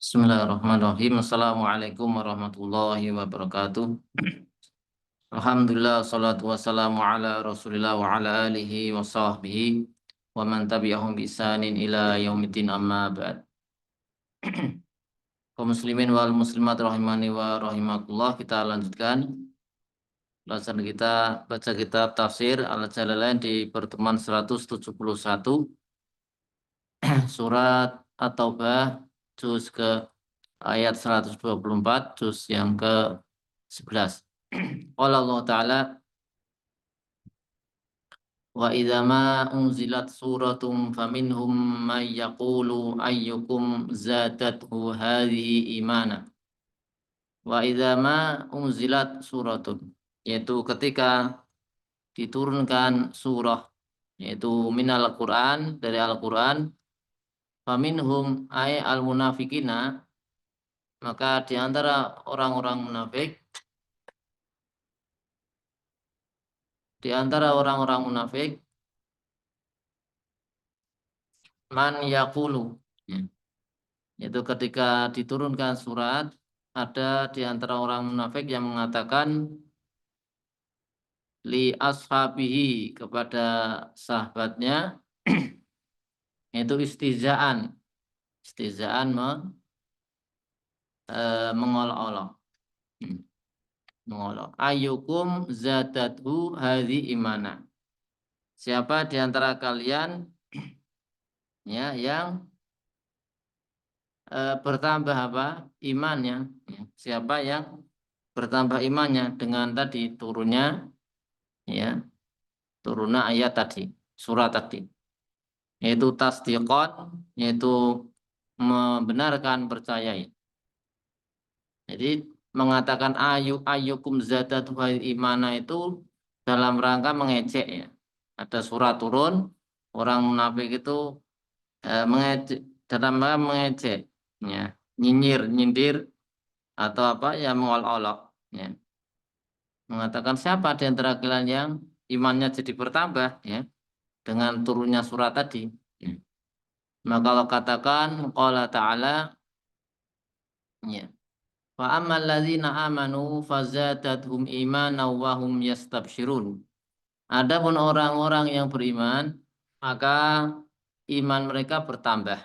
Bismillahirrahmanirrahim. Assalamualaikum warahmatullahi wabarakatuh. Alhamdulillah, salatu wassalamu ala rasulillah wa ala alihi wa sahbihi wa man tabi'ahum bi ihsanin ila yaumiddin amma ba'd. Kaum muslimin wal muslimat rahimani wa rahimakumullah, kita lanjutkan bacaan kita baca kitab tafsir Al-Jalalain di pertemuan 171 surat At-Taubah juz ke ayat 124 juz yang ke 11. Qala Allah Ta'ala wa idza ma unzilat suratum faminhum may yaqulu ayyukum zadathu hadhihi imana. Wa idza ma unzilat suratun, yaitu ketika diturunkan surah, yaitu minal Quran, dari Al-Quran, faminhum ay al-munafikina, maka di antara orang-orang munafik, man yaqulu, ya, yaitu ketika diturunkan surat, ada di antara orang munafik yang mengatakan li ashabihi, kepada sahabatnya, yaitu istihzaan mengolok-olok, ayyukum zadathu hadhi imana, siapa di antara kalian ya yang bertambah apa imannya, ya, siapa yang bertambah imannya dengan tadi turunnya ayat tadi, surat tadi, yaitu tasdiqat, yaitu membenarkan, percayai. Jadi mengatakan ayyukum zadatu imana itu dalam rangka mengejek, ya. Ada surat turun, orang munafik itu mengejek, dalam rangka mengejek, ya, nyinyir, nyindir, atau apa ya, mengolok-olok, ya. Mengatakan siapa di antara kalian yang imannya jadi bertambah, ya, dengan turunnya surat tadi, ya. Maka Allah katakan, qala ta'ala, ya, fa ammal ladzina amanu fazadathum imanan wa hum yastabsyirun. Adapun orang-orang yang beriman, maka iman mereka bertambah,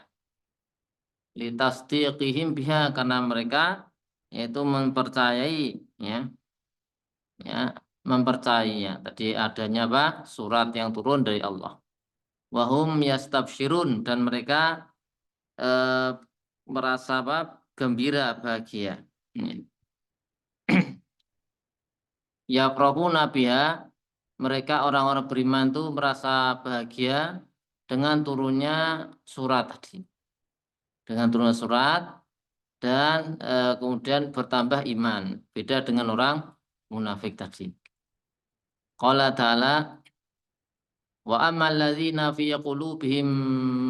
litasdiqihim biha, karena mereka yaitu mempercayai, mempercayai, ya, tadi adanya apa, surat yang turun dari Allah. Wahum yastabsyirun, dan mereka merasa apa, gembira, bahagia. Ya prabuna biha, mereka orang-orang beriman itu merasa bahagia dengan turunnya surat tadi, dengan turunnya surat, dan kemudian bertambah iman, beda dengan orang munafik tadi. Qala ta'ala wa ammal ladzina fi qulubihim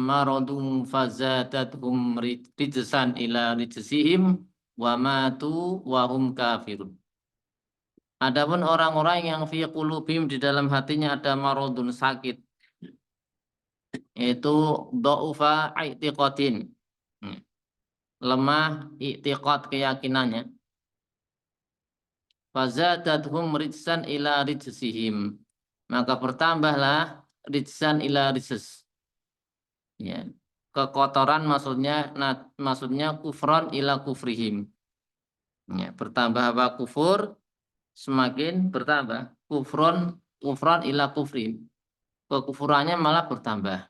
maradun fazadathum rijsan ila rijsihim wa matu wa hum kafirun. Adapun orang-orang yang fi qulubihim, di dalam hatinya ada maradun, sakit, yaitu dhaufa i'tiqadin, lemah i'tiqad, keyakinannya, fazadathum rijsan ila rijsihim, maka bertambahlah rijsan ila rijs, ya, kekotoran, maksudnya kufran ila kufrihim, ya, bertambah apa, kufur, semakin bertambah, kufran ila kufrihim, kekufurannya malah bertambah,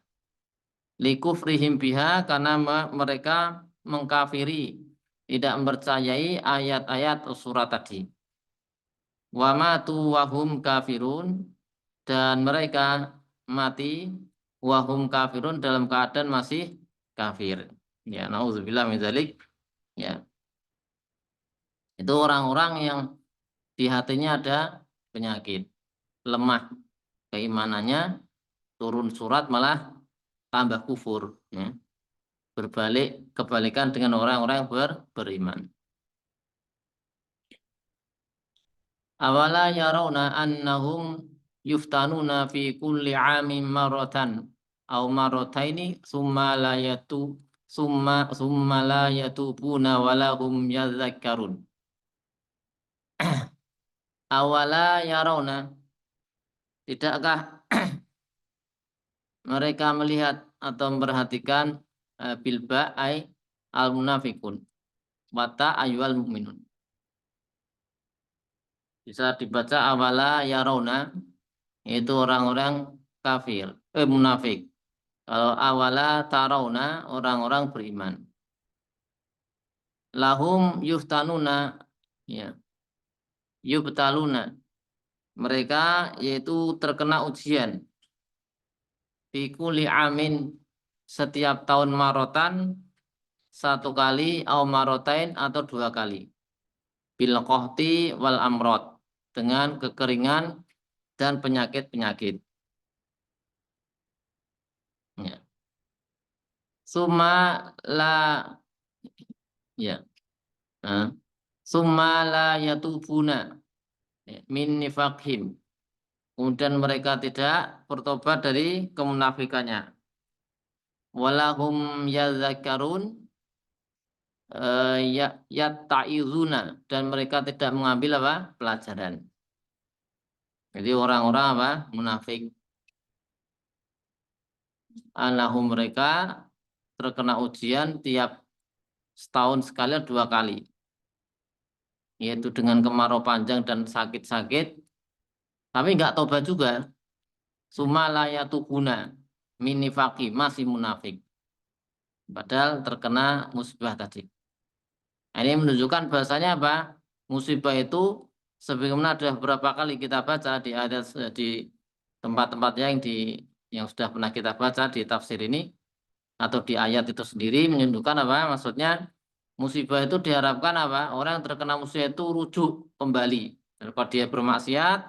likufrihim biha, karena mereka mengkafiri, tidak mempercayai ayat-ayat surat tadi. Wa matu wahum kafirun, dan mereka mati wahum kafirun, dalam keadaan masih kafir, ya, nauzubillah min dzalik, ya. Itu orang-orang yang di hatinya ada penyakit, lemah keimanannya, turun surat malah tambah kufur, ya. Kebalikan dengan orang-orang yang beriman. Awala yarawna annahum yuftanuna fi kulli amin maratan aw marataini summa summa la yatubuna walahum yadzakkarun. Awala yarawna, tidakkah mereka melihat atau memperhatikan bilba ay al munafikun wata ayyuhal mu'minun. Bisa dibaca awala yarawna, itu orang-orang kafir, munafik. Kalau awala tarawna, orang-orang beriman. Lahum yuftanuna, ya, yubtaluna, mereka yaitu terkena ujian. Fi kulli amin, setiap tahun marotan, satu kali, au marotain atau dua kali. Bil qahti wal amrod, dengan kekeringan dan penyakit-penyakit. Ya. Summa la, ya. Nah. Summa la yatubuna min nifaqhim. Kemudian mereka tidak bertobat dari kemunafikannya. Walahum yadzakarun, ya ta'izuna, dan mereka tidak mengambil apa? Pelajaran. Jadi orang-orang apa? Munafik. Alahum, mereka terkena ujian tiap setahun sekali dua kali. Yaitu dengan kemarau panjang dan sakit-sakit. Tapi nggak tobat juga. Sumalayatubuna minifaki, masih munafik. Padahal terkena musibah tadi. Ini menunjukkan bahasanya apa? Musibah itu sebagaimana ada beberapa kali kita baca di ayat, di tempat-tempat yang sudah pernah kita baca di tafsir ini atau di ayat itu sendiri menunjukkan apa? Maksudnya musibah itu diharapkan apa? Orang yang terkena musibah itu rujuk kembali daripada dia bermaksiat,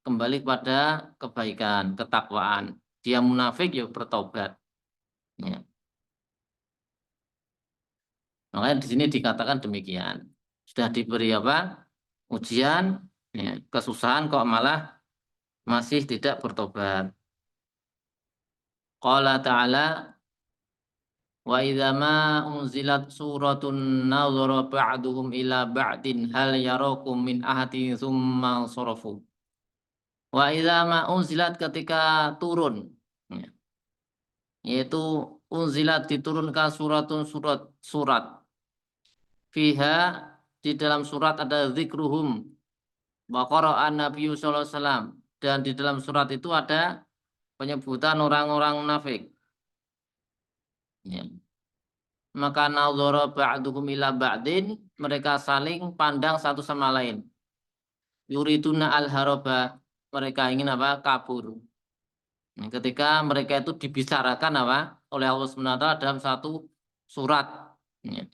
kembali pada kebaikan, ketakwaan. Dia munafik ya bertobat. Ya. Makanya di sini dikatakan demikian. Sudah diberi apa? Ujian, ya, kesusahan kok malah masih tidak bertobat. Qala ta'ala, wa idza ma unzilat suratun nazara ba'duhum ila ba'din hal yarakum min ahadin tsumma sarafu. Wa idza ma unzilat, ketika turun, ya, yaitu unzilat diturunkan surat fiha, di dalam surat ada zikruhum wa qara'an Nabi sallallahu alaihi wasallam, dan di dalam surat itu ada penyebutan orang-orang munafik. Ya. Maka nazara ba'duhum ila ba'din, mereka saling pandang satu sama lain. Yuriduna al-haraba, mereka ingin apa? Kabur. Nah, ketika mereka itu dibicarakan apa? Oleh Allah SWT dalam satu surat. Ya.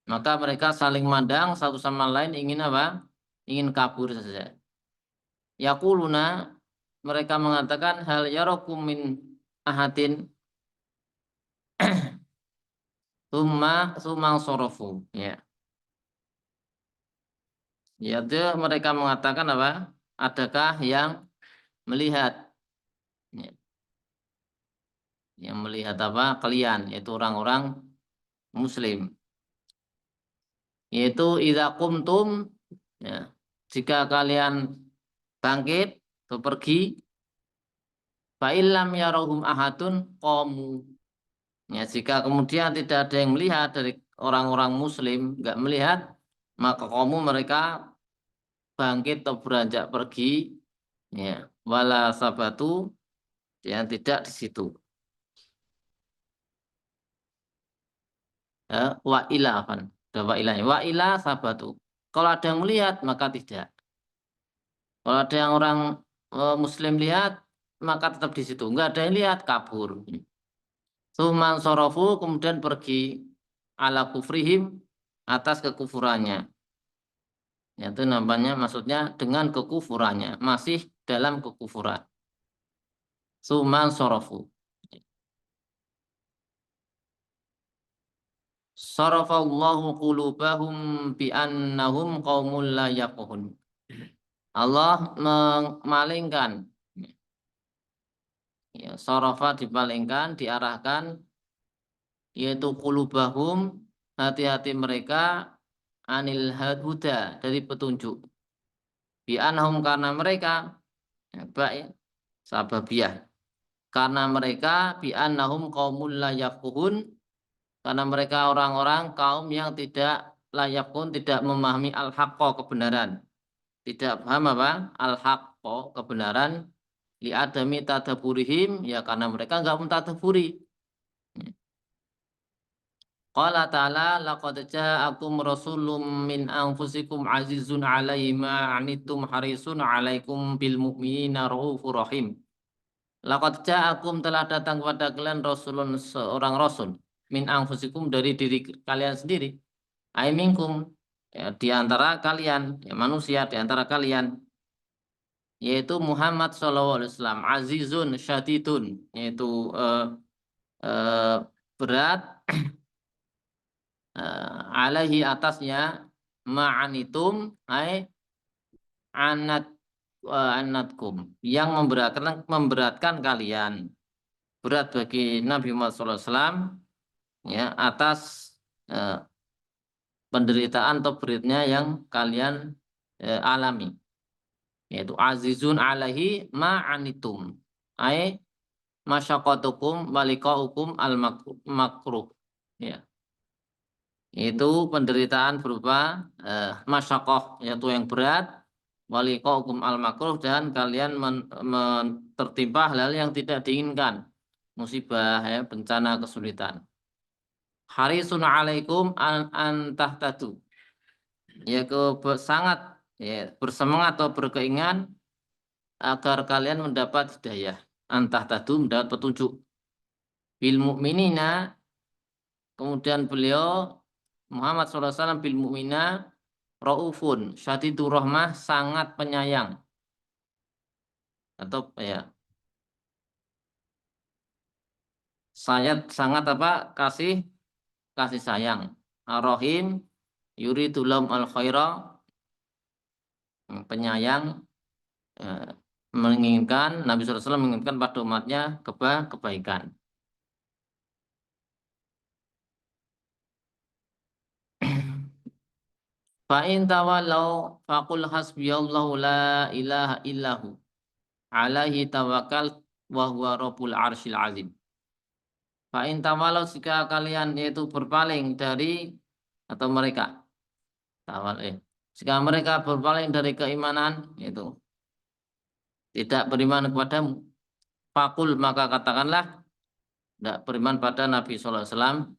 Maka mereka saling mandang satu sama lain, ingin apa? Ingin kabur saja. Yaquluna, mereka mengatakan hal yarakum min ahadin sumang sorofu. Ya. Yaitu mereka mengatakan apa? Adakah yang melihat? Ya. Yang melihat apa? Kalian, yaitu orang-orang Muslim. Yaitu idza qumtum, ya, jika kalian bangkit atau pergi, fa illam yarahum ahadun qamu. Ya, jika kemudian tidak ada yang melihat dari orang-orang Muslim, nggak melihat, maka kamu mereka bangkit atau beranjak pergi, ya, wala sabatu, yang tidak di situ. Ya, wa ila kan, wa ila, sabatu. Kalau ada yang melihat maka tidak. Kalau ada yang orang Muslim lihat maka tetap di situ. Enggak ada yang lihat, kabur. Suman sorofu, kemudian pergi ala kufrihim, atas kekufurannya. Itu namanya, maksudnya dengan kekufurannya, masih dalam kekufuran. Suman sorofu. Sarafallahu qulubahum bi annahum qaumul la yafqahun. Allah memalingkan, ya, sarafa dipalingkan, diarahkan yaitu qulubahum, hati-hati mereka, anil huda, dari petunjuk. Bi anhum, karena mereka, ya, baik, sababiyah, karena mereka, bi annahum qaumul la yafqahun, karena mereka orang-orang kaum yang tidak layak pun, tidak memahami al-haqqa, kebenaran, tidak paham apa al-haqqa, kebenaran, li adami tadaburihim, ya karena mereka enggak mentadaburi. Qala ta'ala, laqad ja'akum rasulun min anfusikum azizun 'alaihi ma 'anittum harisun 'alaikum bil mu'minina raufur rahim. Laqad ja'akum, telah datang kepada kalian rasulun, seorang rasul, min anfusikum, dari diri kalian sendiri, ai minkum, ya, di antara kalian, ya, manusia di antara kalian, yaitu Muhammad sallallahu alaihi wasallam, azizun syadidun, yaitu eh, berat, alaihi, atasnya, ma'anitum, ai anat anatkum, yang memberatkan kalian, berat bagi Nabi Muhammad SAW, ya, atas eh, penderitaan atau beratnya yang kalian alami, yaitu azizun alaihi ma'anitum, ai masyaqatukum walikaukum al makruh, ya, itu penderitaan berupa masyakoh, yaitu yang berat, walikaukum al makruh, dan kalian tertimpa hal-hal yang tidak diinginkan, musibah, ya, bencana, kesulitan. Harisun alaikum antahtadu, ya, sangat, ya, bersemangat atau berkeinginan agar kalian mendapat hidayah, antahtadu, mendapat petunjuk, bil mu'minina, kemudian beliau Muhammad SAW bil mu'mina raufun syadidur rahmah, sangat penyayang, atau, ya, sangat apa, kasih kasih sayang, ar-rahim yuridul lahum al khaira, penyayang, eh, menginginkan, Nabi SAW menginginkan pada umatnya kebaikan. Fa in tawallaw faqul hasbiyallahu la ilaha illahu alaihi tawakkal wa huwa rabbul arsyil azim. Fa in tawallaw, jika kalian yaitu berpaling dari, atau mereka, jika mereka berpaling dari keimanan, yaitu tidak beriman kepadamu, fakul, maka katakanlah, tidak beriman pada Nabi SAW,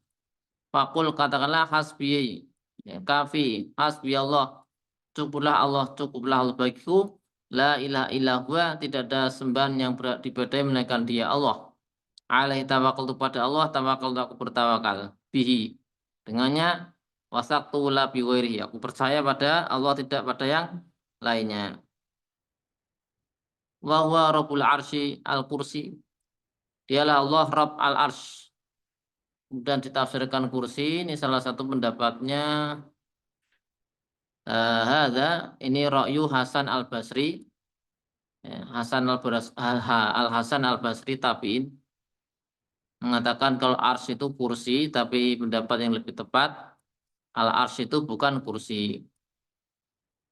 fakul, katakanlah, hasbi, ya, kafi, hasbi Allah, cukuplah Allah, cukuplah Allah bagiku, la ilaha illa huwa, tidak ada sembahan yang berhak diibadahi melainkan Dia, Allah. Alaihi tawakkaltu, pada Allah tawakkaltu, aku bertawakal, bihi, dengannya, wasaqtu la bi ghairihi, aku percaya pada Allah, tidak pada yang lainnya. Wa huwa rabbul arsy al kursi, dialah Allah Rabb al arsy. Kemudian ditafsirkan kursi, ini salah satu pendapatnya, ini Ra'yu Hasan al Basri, ya, Al Hasan al Basri tabiin, mengatakan kalau arsy itu kursi, tapi pendapat yang lebih tepat, al arsy itu bukan kursi.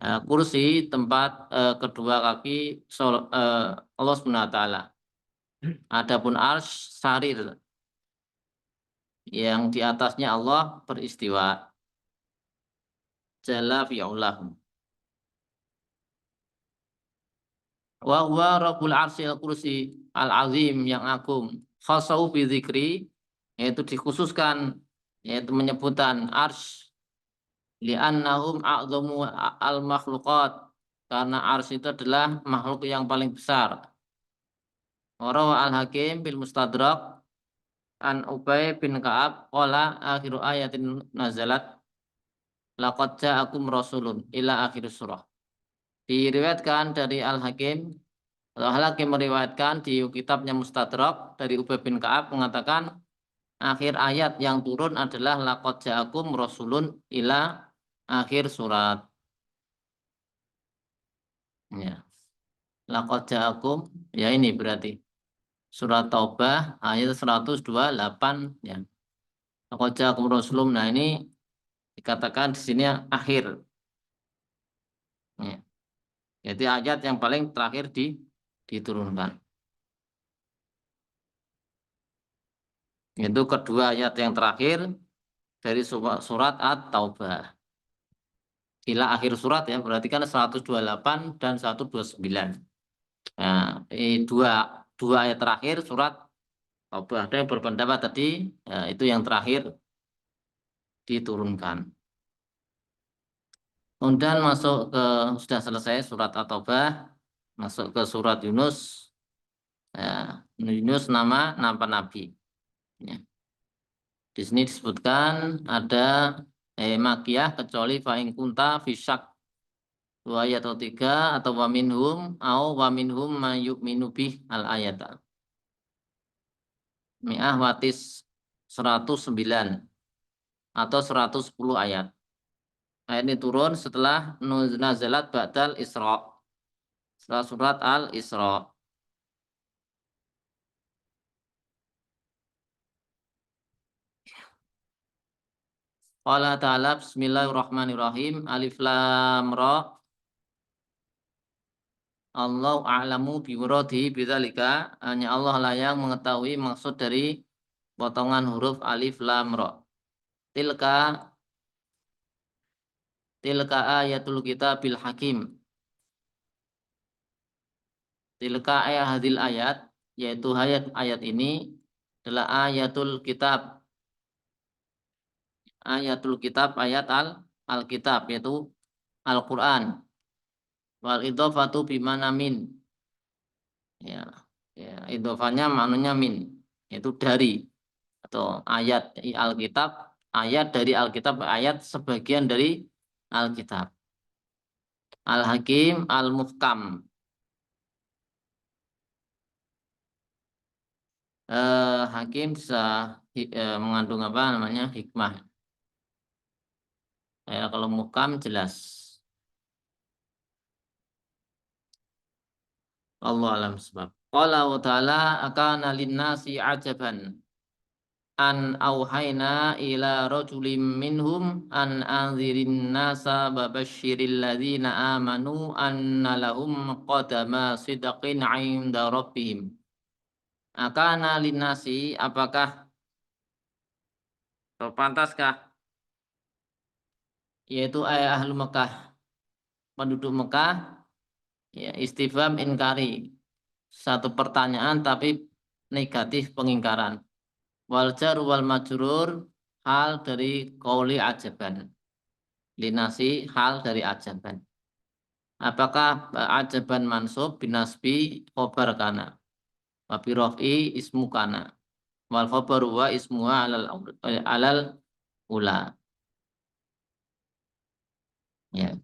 Kursi tempat kedua kaki Allah Subhanahu wa taala. Adapun arsy sarir, yang di atasnya Allah beristiwa, jalla fi'ulah. Wa huwa rabbul arsyil kursi al azim, yang agung, khasau bi dzikri, yaitu dikhususkan, yaitu menyebutkan arsy, li'annahum a'dhamu al makhluqat, karena arsy itu adalah makhluk yang paling besar. Warawa al Hakim bil Mustadrak an Ubay bin Ka'ab qala akhiru ayatin nazalat laqad ja'akum rasulun ila akhir surah. Diriwayatkan dari Al Hakim, atau Al Hakim meriwayatkan di kitabnya Mustadrak dari Ubay bin Ka'ab mengatakan akhir ayat yang turun adalah laqad ja'akum rasulun ila akhir surat. Ya, laqad ja'akum, ya, ini berarti surat Taubah ayat 128, ya. Laqad ja'akum rasulun. Nah, ini dikatakan di sini akhir. Ya. Jadi ayat yang paling terakhir diturunkan. Itu kedua ayat yang terakhir dari surat At-Taubah. Ila akhir surat ya, berarti kan 128 dan 129. Nah, dua dua ayat terakhir surat Taubah. Ada yang berpendapat tadi, ya, itu yang terakhir diturunkan. Kemudian masuk ke sudah selesai surat At-Taubah, masuk ke surat Yunus. Ya, Yunus nama nabi. Ya. Di sini disebutkan ada makiyah kecuali fa'in kunta fisyak dua ayat atau tiga atau waminhum mayuk minubih al ayata. Mi'ah watis 109 atau 110 ayat. Ayat ini turun setelah nazalat ba'dal Isra. Setelah surat Al-Isra. Qala ta'ala bismillahirrahmanirrahim. Alif lam ra. Allah a'lamu biwuradi bidzalika. Hanya Allah lah yang mengetahui maksud dari potongan huruf alif lam ra. Tilka tilka ayatul kitabil hakim. Tilka ayat hadil ayat, yaitu ayat ini adalah ayatul kitab ayat al-kitab, yaitu Al-Quran. Wal idhofatu bimana min. Ya, ya, idhofanya maknanya min, yaitu dari atau ayat Alkitab, ayat dari Alkitab, ayat sebagian dari Alkitab. Al-Hakim, Al-Muhkam. Hakim bisa mengandung apa namanya hikmah. Kalau muhkam jelas. Allah alam sebab. Qala wa ta'ala akana linnasi ajaban an auhayna ila rajulim minhum an anzirin nasa babasyiril ladzina amanu anna lahum qadama sidqin 'inda rabbihim. Akana linnasi, apakah atau pantaskah, yaitu ahlu Mekah, penduduk Mekah, ya, istifham inkari, satu pertanyaan tapi negatif pengingkaran. Wal jar wal majrur hal dari qauli ajaban. Linasi hal dari ajaban. Apakah ajaban mansub binasbi khobar kana? Wa bi raf'i ismu kana. Wal khabaru wa ismuha alal ula. Ya.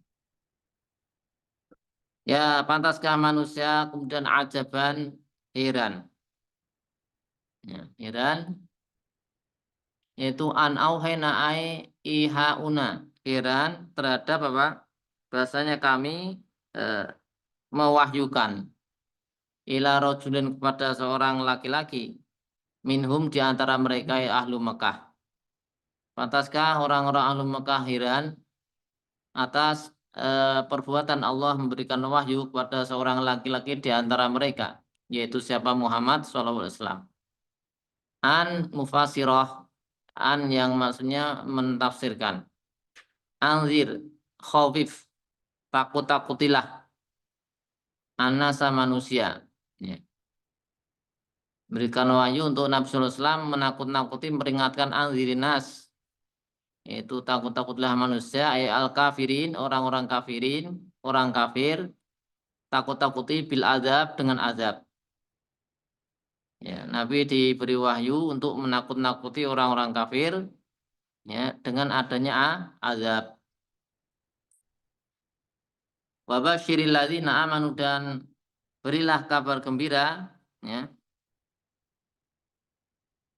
Ya, pantaskah manusia kemudian ajaban heran. Ya, heran yaitu an auhena ai ihauna, heran terhadap apa? Bahasanya kami eh, mewahyukan ila rajulin kepada seorang laki-laki minhum di antara mereka ahlu Mekah. Pantaskah orang-orang ahlu Mekah heran atas perbuatan Allah memberikan wahyu kepada seorang laki-laki di antara mereka, yaitu siapa? Muhammad SAW. An mufasiroh, an yang maksudnya mentafsirkan. Anzir, khawif, takut-takutilah anasa manusia. Ya. Berikan wahyu untuk Nabi SAW menakut-nakuti, memperingatkan anzirinas, yaitu takut-takutlah manusia, al kafirin, orang-orang kafirin, orang kafir, takut-takuti bil azab, dengan azab. Ya, Nabi diberi wahyu untuk menakut-nakuti orang-orang kafir, ya, dengan adanya azab. Wa basyiril ladzina amanu, dan berilah kabar gembira, ya,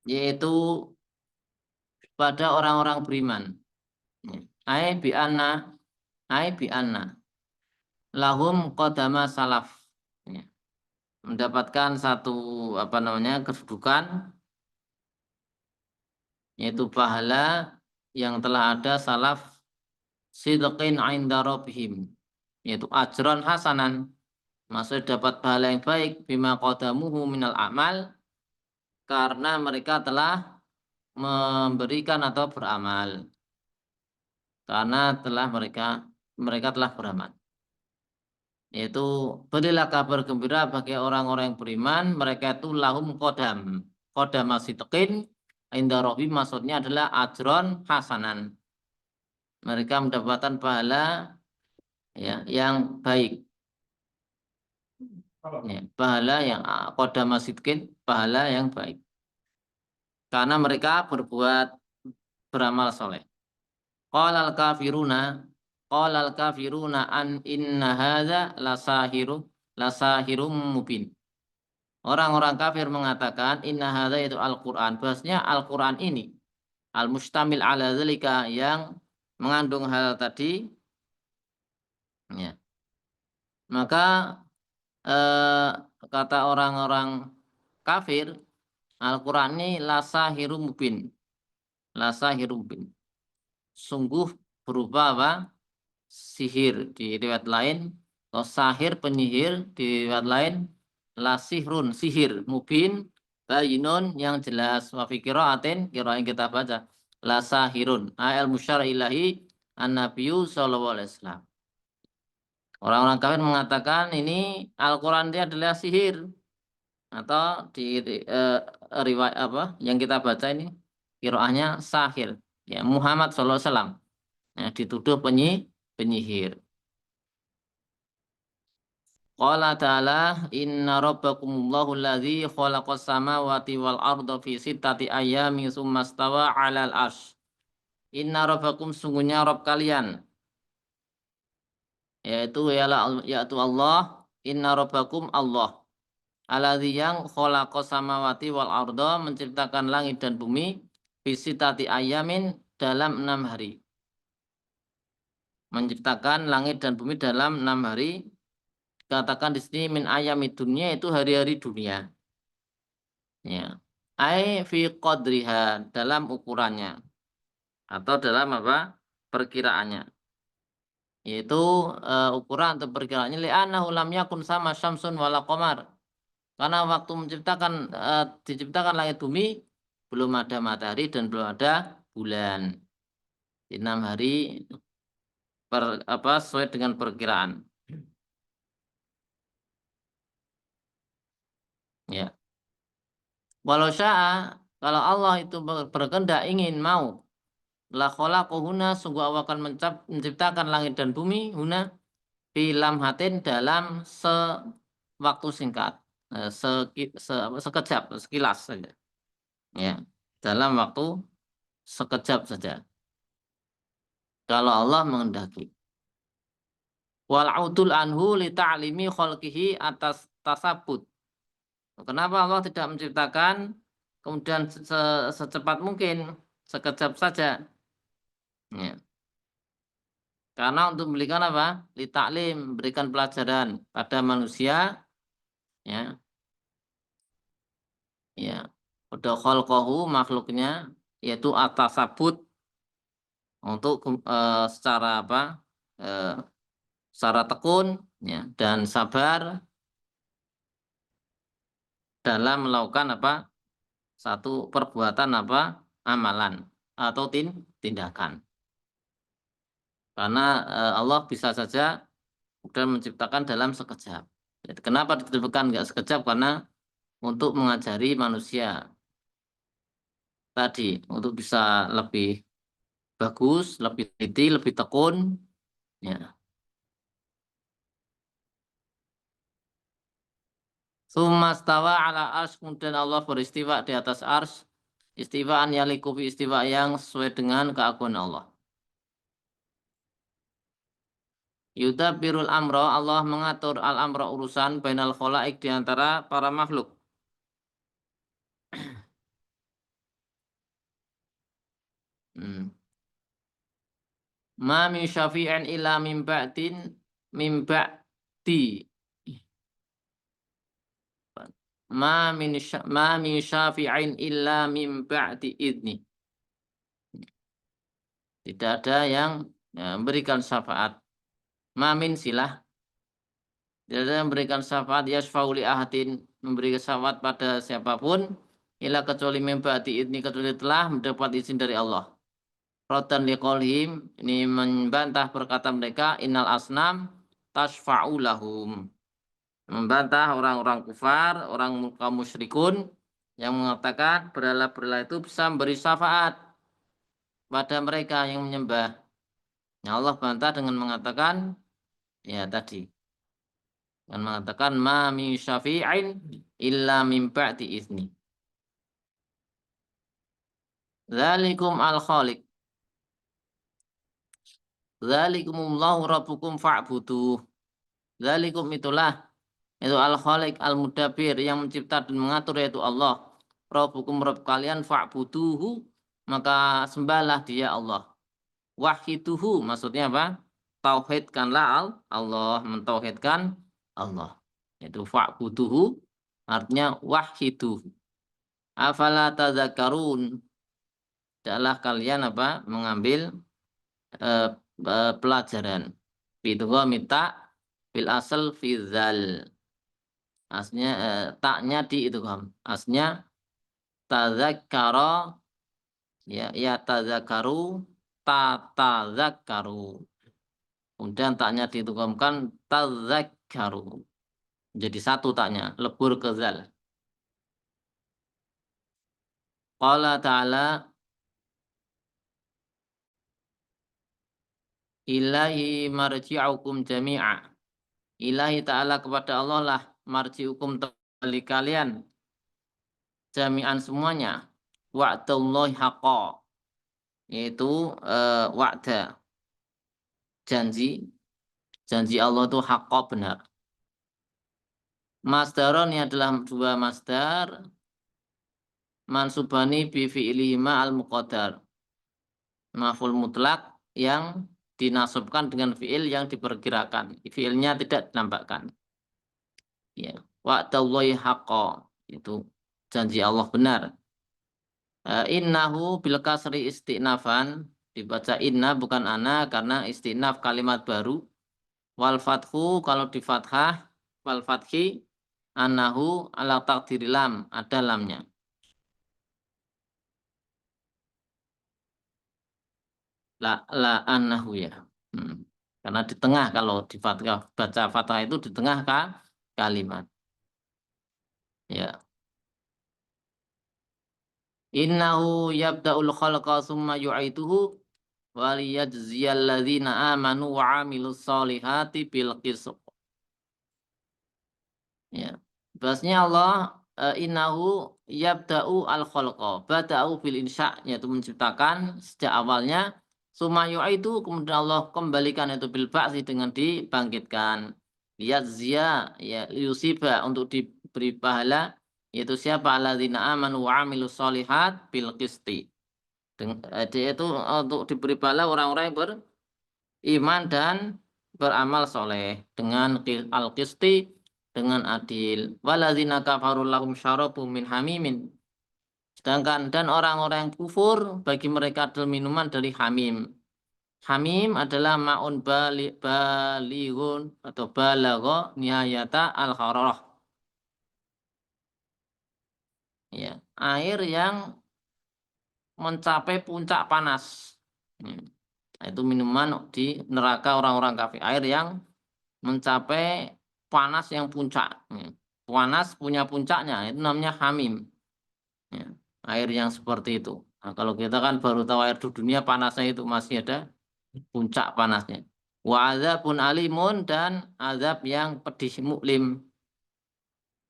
yaitu pada orang-orang beriman. Ya. Ai bi anna lahum qadama salaf. Ya. Mendapatkan satu apa namanya kedudukan yaitu pahala yang telah ada salaf sidqin 'inda rabbihim, yaitu ajran hasanan, maksud dapat pahala yang baik bima qadamuhu minal amal, karena mereka telah memberikan atau beramal, karena telah mereka telah beramal. Yaitu berilah kabar gembira bagi orang-orang yang beriman, mereka itu lahum qadam sidqin inda rabbihim, maksudnya adalah ajron hasanan, mereka mendapatkan pahala ya yang baik, ya, pahala yang qadam sidqin, pahala yang baik karena mereka berbuat beramal soleh. Qalal kafiruna an inna hadza lasahirum mubin. Orang-orang kafir mengatakan inna hadza itu Al-Qur'an, bahwasanya Al-Qur'an ini al-mustamil ala dzalika, yang mengandung hal tadi, ya. Maka kata orang-orang kafir, Al-Qur'an ini lasahirum mubin. Lasahirum mubin. Sungguh berupa apa? Sihir di riwayat lain, atau sahir penyihir di riwayat lain, lasihrun sihir mubin bayinun yang jelas, wa fi qiraatin yang kita baca lasahirun al musyar ilahi an-nabiyyu sallallahu alaihi wasallam. Orang-orang kafir mengatakan ini Al-Qur'an itu adalah sihir, atau di riwayat apa yang kita baca ini qiraahnya sahir, ya, Muhammad sallallahu alaihi wasallam ya, dituduh penyihir. Qala ta'ala inna rabbakumullahu alladzi khalaqas samawati wal arda fi sittati ayyamin tsumma stawa 'alal arsy. Inna rabbakum, sungguhnya Rabb kalian, yaitu Allah, inna rabbakum Allah, alladzi yang khalaqas samawati wal arda, menciptakan langit dan bumi, fi sittati ayyamin, dalam 6 hari. Menciptakan langit dan bumi dalam 6 hari. Katakan di sini min ayami dunia, itu hari-hari dunia. Ya. Ai fi qadriha, dalam ukurannya atau dalam apa? Perkiraannya. Yaitu ukuran atau perkiraannya li'annahu lam yakun sama syamsun wala qamar. Karena waktu diciptakan langit bumi belum ada matahari dan belum ada bulan. Di 6 hari sesuai dengan perkiraan. Ya. Walau sya'a, kalau Allah itu berkehendak ingin mau, la khalaqahuna, sungguh Allah akan menciptakan langit dan bumi, huna fi lamhatin, dalam sewaktu singkat, sekejap, sekilas saja. Ya, dalam waktu sekejap saja. Kalau Allah menghendaki. Wal audul anhu li ta'limi khalqihi, atas tasabut. Kenapa Allah tidak menciptakan kemudian secepat mungkin, sekejap saja? Ya. Karena untuk memberikan apa? Li ta'lim, berikan pelajaran pada manusia, ya. Ya. Udah khalqahu, makhluknya, yaitu atasabut, untuk secara apa? Secara tekun, ya, dan sabar dalam melakukan apa? Satu perbuatan apa? Amalan atau tindakan. Karena Allah bisa saja kemudian menciptakan dalam sekejap. Kenapa ditentukan nggak sekejap? Karena untuk mengajari manusia tadi, untuk bisa lebih bagus, lebih teliti, lebih tekun, ya. Tsumma stawa ala ars, kemudian Allah beristiwa di atas ars, istiwaan yaliku bi, istiwa yang sesuai dengan keagungan Allah. Yudabbirul amra, Allah mengatur al-amra, urusan, bainal khalaik, di antara para makhluk. Ma min syafi'in illa min ba'di ma min syafi'in illa min ba'di idni. Tidak ada yang memberikan syafaat. Mamin silah. Tidak ada yang memberikan syafaat yasfa'u li ahadin, memberi syafaat pada siapapun ila kecuali membati ini kecuali telah mendapat izin dari Allah. Rotan liqaulihim, ini membantah perkataan mereka innal asnam tasfa'u lahum. Membantah orang-orang kufar, orang kaum musyrikun yang mengatakan berhala-berhala itu bisa memberi syafaat pada mereka yang menyembah. Ya Allah bantah dengan mengatakan ya tadi, dengan mengatakan ma min syafi'in illa min ba'di izni. Dzalikum al-khaliq. Dzalikumullahu rabbukum fa'buduh. Dzalikum itulah itu al-khaliq al-mudabbir yang mencipta dan mengatur yaitu Allah. Rabbukum rabb kalian fa'buduhu, maka sembahlah dia Allah. Wahiduhu maksudnya apa? Tauhidkanlah Allah, mentauhidkan Allah. Itu fa'buduhu artinya wahiduhu. Afala tadzakkarun, adalah kalian apa? Mengambil pelajaran. Bidgha minta bil asal fizal. Asnya taknya di itu kan. Asnya tazakkara ya tazakkaru tatazakkaru. Kemudian taknya ditukamkan tazakkaru. Jadi satu taknya, lebur ke zal. Qala ta'ala ilahi marji'ukum jami'a. Ilahi ta'ala kepada Allah lah marji'ukum kembali kalian jami'an semuanya. Wa'dallahi haqqa, yaitu wa'da, janji Allah itu haqqa benar. Masdaron ini adalah dua masdar mansubani bi fi'lihi al muqaddar. Maf'ul mutlak yang dinasabkan dengan fi'il yang diperkirakan. Fi'ilnya tidak dinampakkan. Ya, wa'dallahi haqqa, itu janji Allah benar. Innahu bil kasri istinafan, dibaca inna bukan ana karena istinaf kalimat baru. Wal fathu kalau di fathah, wal fathi annahu ala takdiri lam, ada lamnya. La annahu ya. Karena di tengah, kalau di fathah, baca fathah itu di tengah kalimat. Ya. Innahu yabda'ul khalqa summa yu'iduhu wa liyajziyal ladzina amanu wa 'amilus solihati bil qisq. Ya. Bahasanya Allah innahu yabda'u al khalqa, bada'u bil insya, yaitu menciptakan sejak awalnya, summa yu'idu, kemudian Allah kembalikan itu bil ba'si, dengan dibangkitkan. Liyajziya ya yusiba, untuk diberi pahala, yaitu siapa alladzina amanu wa 'amilus solihat bil qisti. Itu untuk diberi pahala orang-orang yang beriman dan beramal soleh dengan al-qisti, dengan adil. Waladzina kafaru lahum syarabu min hamimin. Sedangkan dan orang-orang yang kufur, bagi mereka adalah minuman dari hamim. Hamim adalah ma'un balighun atau balagha nihayata al-hararah. Ya, air yang mencapai puncak panas. Itu minuman di neraka orang-orang kafir. Air yang mencapai panas yang puncak. Panas punya puncaknya, itu namanya hamim. Ya, air yang seperti itu. Nah, kalau kita kan baru tahu air di dunia panasnya itu masih ada puncak panasnya. Wa azabun alimun, dan azab yang pedih muklim.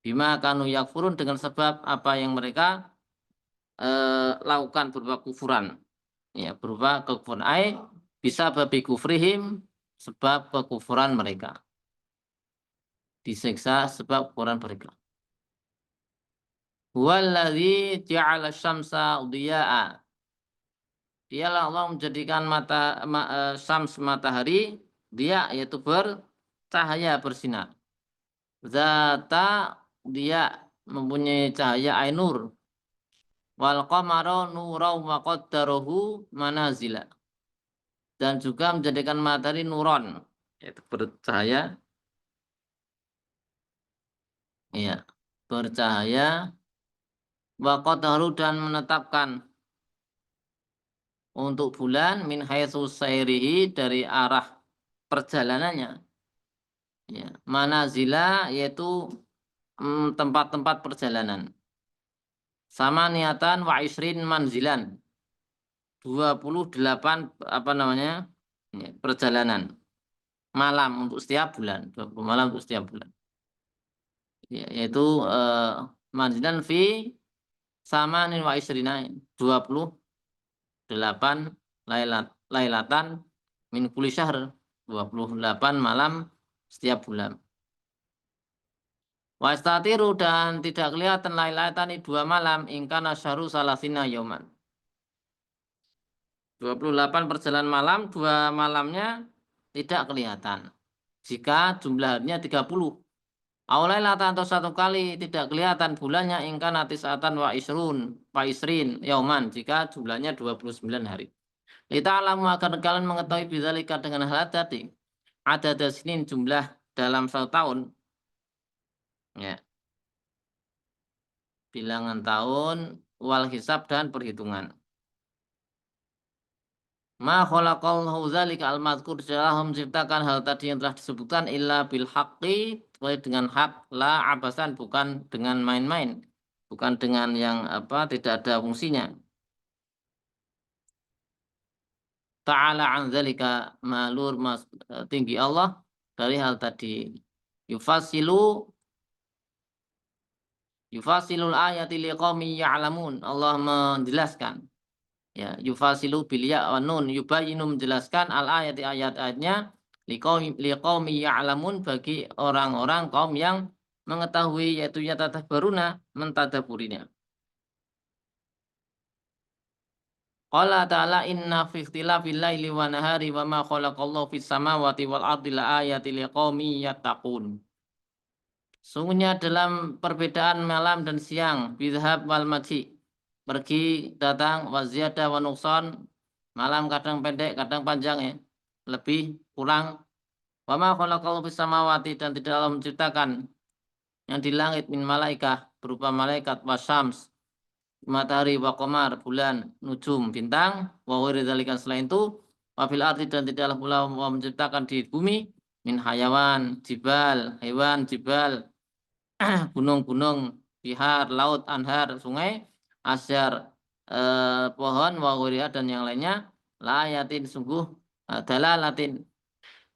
Bima kanu yakfurun, dengan sebab apa yang mereka lakukan berupa kufuran. Ya, berupa kekufuran. Bisa babi kufrihim, sebab kekufuran mereka. Disiksa sebab kekufuran mereka. Huwallazi ja'ala syamsa diya'a. Dialah Allah menjadikan syams, matahari, dia yaitu bercahaya, bersinar. Zata, dia mempunyai cahaya ainur. Wal qamara nurau wa qaddarahu manazila. dan juga menjadikan matahari nuron, yaitu bercahaya, ya, bercahaya, wa qadaru dan menetapkan untuk bulan min haitsu sairihi dari arah perjalanannya, ya, manazila yaitu tempat-tempat perjalanan, sama niatan wa isrin manzilan 28 apa namanya, ya, perjalanan malam untuk setiap bulan, 20 malam untuk setiap bulan, ya, yaitu manzilan fi sama nin wa isrina 28 lailatan min kulli syahr, 28 malam setiap bulan. Wa istatiru dan tidak kelihatan lailatan 2 malam ingkana syahru salasina yauman. 28 perjalanan malam, 2 malamnya tidak kelihatan. Jika jumlahnya 30. Aulailatan atau 1 kali tidak kelihatan bulannya ingkana tisatan wa isrin yauman, jika jumlahnya 29 hari. Lita'lamu agar kalian mengetahui bidzalika dengan hal tadi. Ada dasinin jumlah dalam 1 tahun. Ya. Bilangan tahun, wal hisab dan perhitungan. Ma khalaqallahu dzalika al-mazkur, telah menciptakan hal tadi yang telah disebutkan illa bil haqqi, dengan hak, la abasan, bukan dengan main-main, bukan dengan yang apa tidak ada fungsinya. Ta'ala an dzalika, ma'lur tinggi Allah dari hal tadi. Yufasilul ayati liqaumin ya'lamun. Allah menjelaskan, ya, yufasilu bil ya wa nun, yubayinu menjelaskan al ayati ayat-ayatnya liqaumin ya'lamun, bagi orang-orang kaum yang mengetahui, yaitu yatadabbaruna, mentadaburinya. Qala ta'ala inna fi ikhtilafil laili wa nahari wa ma khalaqallahu fis samawati wal ardi la ayati liqaumin yattaqun. Sungguhnya dalam perbedaan malam dan siang, bidhab wal maji, pergi datang, wa ziyadah wa nuqsan, malam kadang pendek kadang panjang, ya, lebih kurang. Wa ma khalaqallahu fis samawati, dan tidak Allah menciptakan yang di langit min malaikah, berupa malaikat, wasyams, matahari, wa qamar, bulan, nujum, bintang, wa ghairi dzalika, selain itu, wa fil ardi, dan tidaklah pula Allah menciptakan di bumi min hayawan, jibal, hewan, jibal, gunung-gunung, bihar, laut, anhar, sungai, asyar, pohon, wa ghairiha, dan yang lainnya, layatin, sungguh dalalatin,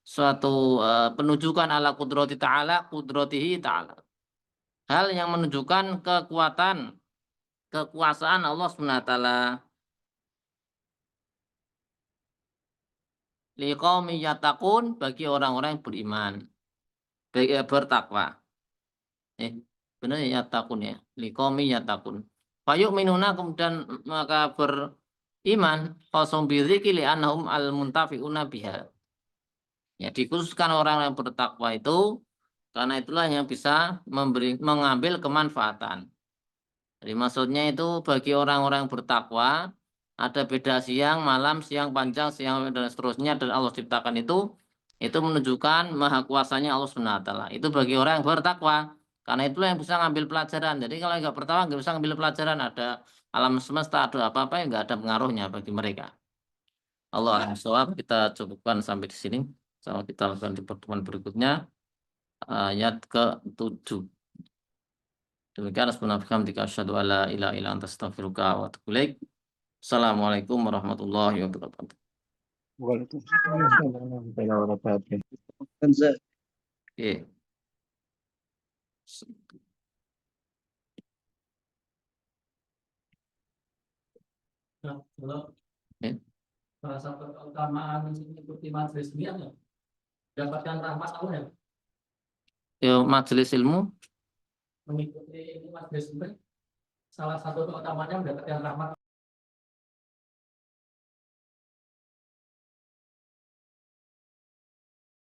suatu penunjukan ala kudrati ta'ala, kudratihi ta'ala, hal yang menunjukkan kekuasaan Allah SWT. Liqaumi yattaqun, bagi orang-orang yang beriman, bertakwa. Benar ya, yattaqun, ya, liqaumi yattaqun. Fayu'minuna, kemudian maka beriman, khosum bidzikri li'annahum al-muntafi'una biha. Ya, dikhususkan orang yang bertakwa itu karena itulah yang bisa mengambil kemanfaatan. Jadi maksudnya itu bagi orang-orang bertakwa ada beda siang, malam, siang panjang, siang dan seterusnya, dan Allah ciptakan itu menunjukkan maha kuasanya Allah SWT. Itu bagi orang yang bertakwa, karena itulah yang bisa ngambil pelajaran. Jadi kalau nggak bertakwa nggak bisa ngambil pelajaran, ada alam semesta, ada apa-apa yang nggak ada pengaruhnya bagi mereka. Allah a'lam bishawab. Kita cukupkan sampai di sini. Sama kita lakukan di pertemuan berikutnya, ayat ke-7. Demikian, subhanaka asyhadu an la ilaha illa anta astaghfiruka wa atubu ilaik. Assalamualaikum warahmatullahi wabarakatuh. Waalaikumsalam warahmatullahi wabarakatuh. Oke. Kalau Ya. salah satu keutamaan mengikuti majelis ini adalah mendapatkan rahmat Allah, ya. Yo, majelis ilmu. Mengikuti majelis ini salah satu keutamanya mendapatkan rahmat